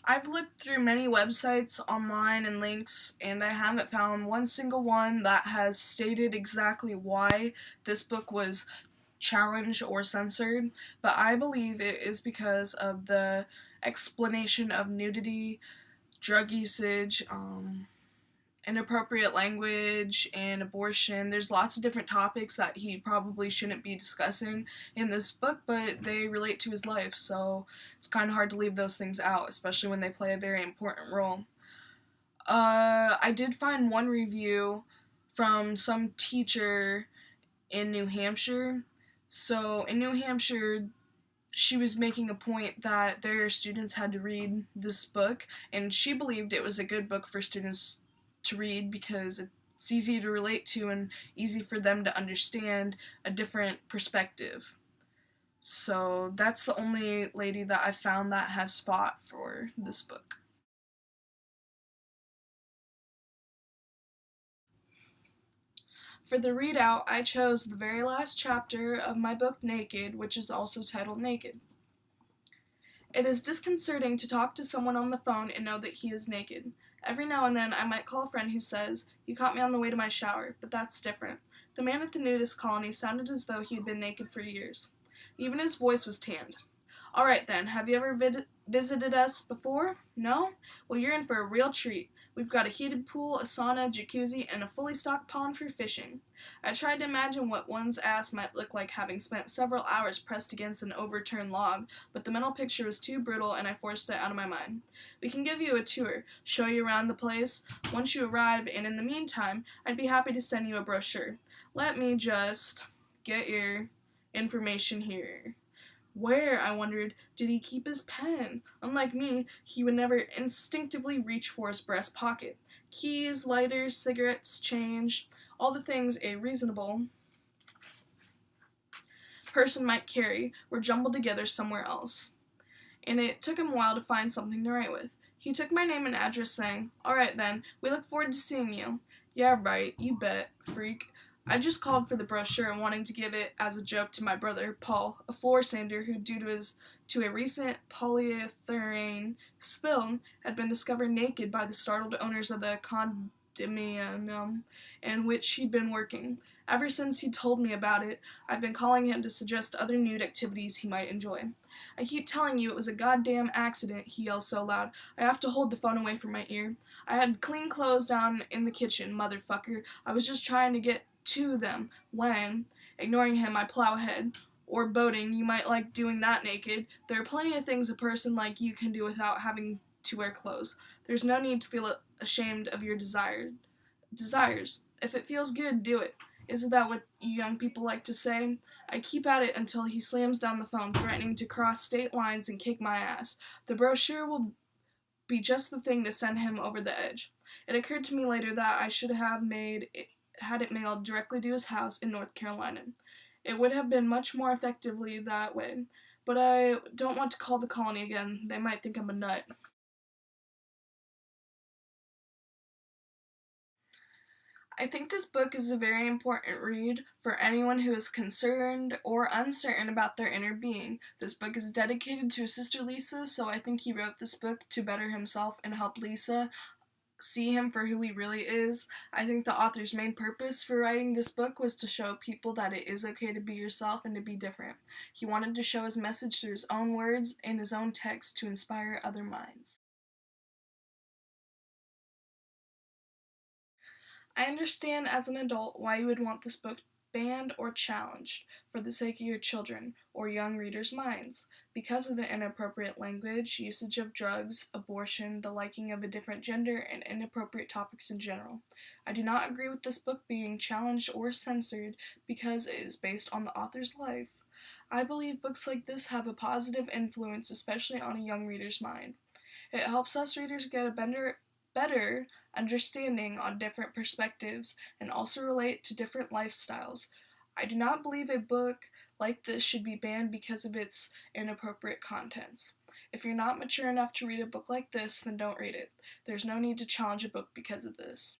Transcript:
I've looked through many websites online and links, and I haven't found one single one that has stated exactly why this book was challenged or censored, but I believe it is because of the explanation of nudity, drug usage, inappropriate language, and abortion. There's lots of different topics that he probably shouldn't be discussing in this book, but they relate to his life, so it's kind of hard to leave those things out, especially when they play a very important role. I did find one review from some teacher in New Hampshire. So, in New Hampshire, she was making a point that their students had to read this book, and she believed it was a good book for students to read because it's easy to relate to and easy for them to understand a different perspective. So that's the only lady that I found that has fought for this book. For the readout, I chose the very last chapter of my book Naked, which is also titled Naked. It is disconcerting to talk to someone on the phone and know that he is naked. Every now and then I might call a friend who says, "You caught me on the way to my shower," but that's different. The man at the nudist colony sounded as though he had been naked for years. Even his voice was tanned. "All right then, have you ever visited us before? No? Well, you're in for a real treat. We've got a heated pool, a sauna, jacuzzi, and a fully stocked pond for fishing." I tried to imagine what one's ass might look like having spent several hours pressed against an overturned log, but the mental picture was too brutal and I forced it out of my mind. "We can give you a tour, show you around the place once you arrive, and in the meantime, I'd be happy to send you a brochure. Let me just get your information here." Where, I wondered, did he keep his pen? Unlike me, he would never instinctively reach for his breast pocket. Keys, lighters, cigarettes, change, all the things a reasonable person might carry, were jumbled together somewhere else, and it took him a while to find something to write with. He took my name and address, saying, "All right then, we look forward to seeing you." "Yeah, right, you bet, freak." I just called for the brochure and wanting to give it as a joke to my brother, Paul, a floor sander who, due to a recent polyurethane spill, had been discovered naked by the startled owners of the condominium in which he'd been working. Ever since he told me about it, I've been calling him to suggest other nude activities he might enjoy. "I keep telling you it was a goddamn accident," he yells so loud, I have to hold the phone away from my ear. "I had clean clothes down in the kitchen, motherfucker. I was just trying to get to them when," ignoring him, I plow ahead. "Or boating, you might like doing that naked. There are plenty of things a person like you can do without having to wear clothes. There's no need to feel ashamed of your desires. If it feels good, do it. Isn't that what you young people like to say?" I keep at it until he slams down the phone, threatening to cross state lines and kick my ass. The brochure will be just the thing to send him over the edge. It occurred to me later that I should have had it mailed directly to his house in North Carolina. It would have been much more effectively that way, but I don't want to call the colony again. They might think I'm a nut. I think this book is a very important read for anyone who is concerned or uncertain about their inner being. This book is dedicated to his sister Lisa, so I think he wrote this book to better himself and help Lisa see him for who he really is. I think the author's main purpose for writing this book was to show people that it is okay to be yourself and to be different. He wanted to show his message through his own words and his own text to inspire other minds. I understand as an adult why you would want this book banned or challenged for the sake of your children or young readers' minds, because of the inappropriate language, usage of drugs, abortion, the liking of a different gender, and inappropriate topics in general. I do not agree with this book being challenged or censored because it is based on the author's life. I believe books like this have a positive influence, especially on a young reader's mind. It helps us readers get a better understanding on different perspectives and also relate to different lifestyles. I do not believe a book like this should be banned because of its inappropriate contents. If you're not mature enough to read a book like this, then don't read it. There's no need to challenge a book because of this.